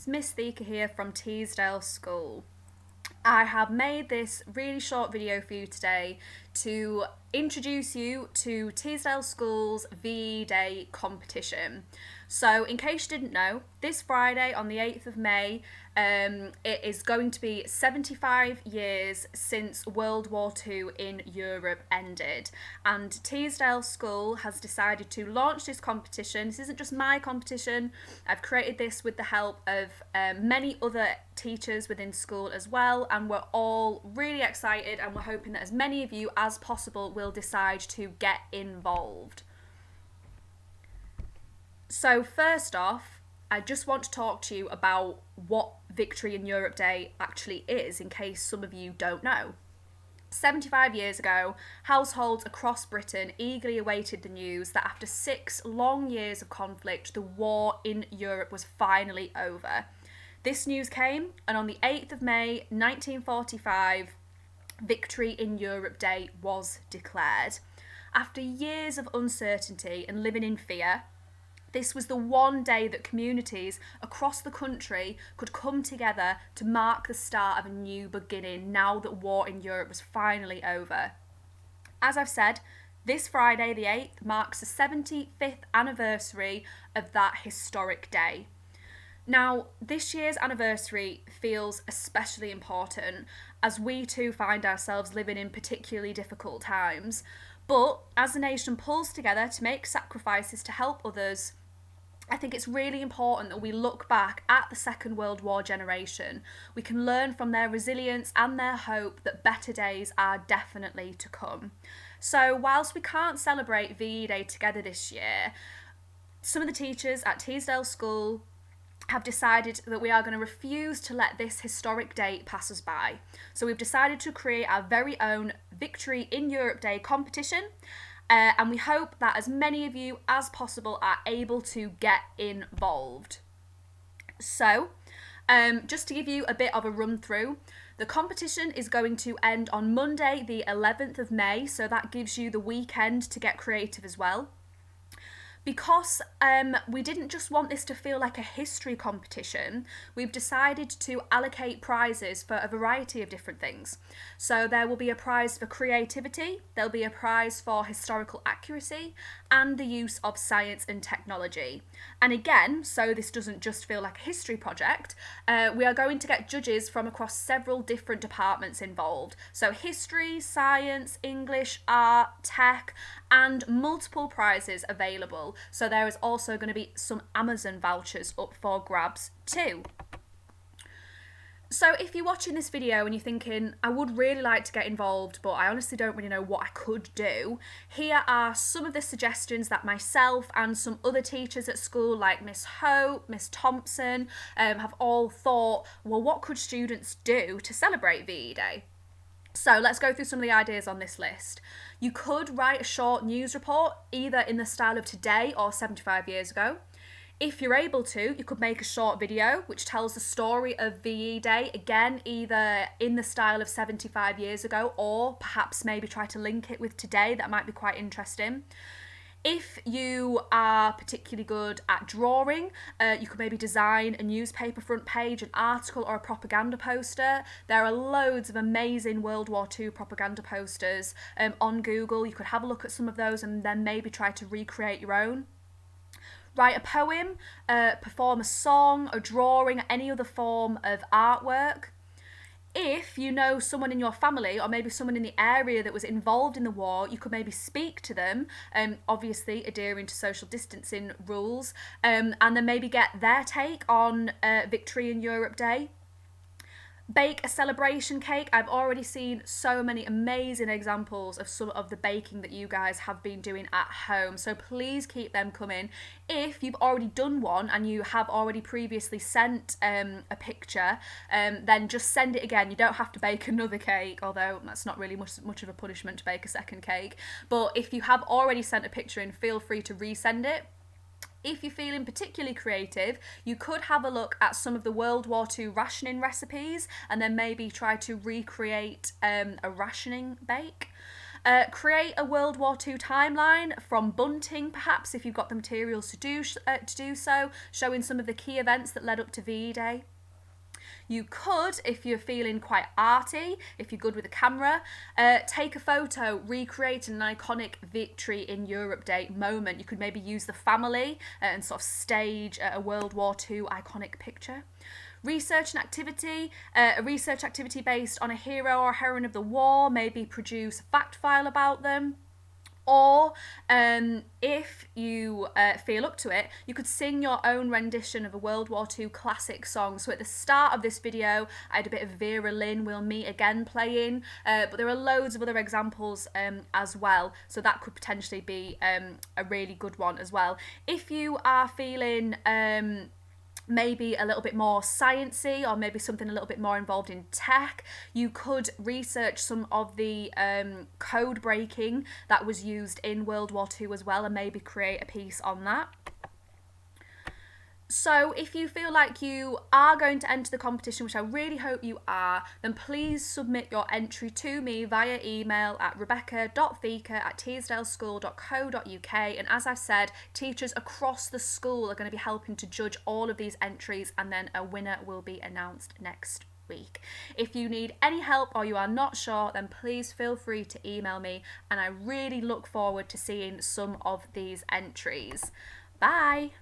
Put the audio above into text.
It's Miss Theka here from Teesdale School. I have made this really short video for you today to introduce you to Teesdale School's VE Day competition. So, in case you didn't know, this Friday on the 8th of May, it is going to be 75 years since World War II in Europe ended. And Teesdale School has decided to launch this competition. This isn't just my competition. I've created this with the help of many other teachers within school as well, and we're all really excited, and we're hoping that as many of you as possible will decide to get involved. So first off, I just want to talk to you about what Victory in Europe Day actually is, in case some of you don't know. 75 years ago, households across Britain eagerly awaited the news that after 6 long years of conflict, the war in Europe was finally over. This news came, and on the 8th of May 1945, Victory in Europe Day was declared. After years of uncertainty and living in fear, this was the one day that communities across the country could come together to mark the start of a new beginning now that war in Europe was finally over. As I've said, this Friday, the 8th, marks the 75th anniversary of that historic day. Now, this year's anniversary feels especially important as we too find ourselves living in particularly difficult times. But as the nation pulls together to make sacrifices to help others, I think it's really important that we look back at the Second World War generation. We can learn from their resilience and their hope that better days are definitely to come. So whilst we can't celebrate VE Day together this year, some of the teachers at Teesdale School have decided that we are going to refuse to let this historic date pass us by. So we've decided to create our very own Victory in Europe Day competition. And we hope that as many of you as possible are able to get involved. So, just to give you a bit of a run through, the competition is going to end on Monday the 11th of May, so that gives you the weekend to get creative as well. Because we didn't just want this to feel like a history competition, we've decided to allocate prizes for a variety of different things. So there will be a prize for creativity, there'll be a prize for historical accuracy, and the use of science and technology. And again, so this doesn't just feel like a history project, we are going to get judges from across several different departments involved. So history, science, English, art, tech, and multiple prizes available. So there is also going to be some Amazon vouchers up for grabs too. So if you're watching this video and you're thinking, I would really like to get involved, but I honestly don't really know what I could do, here are some of the suggestions that myself and some other teachers at school, like Miss Hope, Miss Thompson, have all thought, well, what could students do to celebrate VE Day? So let's go through some of the ideas on this list. You could write a short news report, either in the style of today or 75 years ago. If you're able to, you could make a short video which tells the story of VE Day, again, either in the style of 75 years ago or perhaps maybe try to link it with today. That might be quite interesting. If you are particularly good at drawing, you could maybe design a newspaper front page, an article, or a propaganda poster. There are loads of amazing World War II propaganda posters on Google. You could have a look at some of those and then maybe try to recreate your own. Write a poem, perform a song, a drawing, any other form of artwork. If you know someone in your family or maybe someone in the area that was involved in the war, you could maybe speak to them, obviously adhering to social distancing rules, and then maybe get their take on Victory in Europe Day. Bake a celebration cake. I've already seen so many amazing examples of some of the baking that you guys have been doing at home, so please keep them coming. If you've already done one and you have already previously sent a picture, then just send it again. You don't have to bake another cake, although that's not really much of a punishment to bake a second cake. But if you have already sent a picture in, feel free to resend it. If you're feeling particularly creative, you could have a look at some of the World War II rationing recipes and then maybe try to recreate a rationing bake. Create a World War II timeline from bunting, perhaps, if you've got the materials to do so, showing some of the key events that led up to VE Day. You could, if you're feeling quite arty, if you're good with a camera, take a photo, recreate an iconic Victory in Europe Day moment. You could maybe use the family and sort of stage a World War II iconic picture. Research and activity, a research activity based on a hero or heroine of the war, maybe produce a fact file about them. Or if you feel up to it, you could sing your own rendition of a World War II classic song. So at the start of this video, I had a bit of Vera Lynn, We'll Meet Again playing, but there are loads of other examples as well. So that could potentially be a really good one as well. If you are feeling maybe a little bit more sciencey, or maybe something a little bit more involved in tech, you could research some of the code breaking that was used in World War II as well, and maybe create a piece on that. So if you feel like you are going to enter the competition, which I really hope you are, then please submit your entry to me via email at rebecca.theka@teesdaleschool.co.uk. And as I said, teachers across the school are going to be helping to judge all of these entries, and then a winner will be announced next week. If you need any help or you are not sure, then please feel free to email me, and I really look forward to seeing some of these entries. Bye!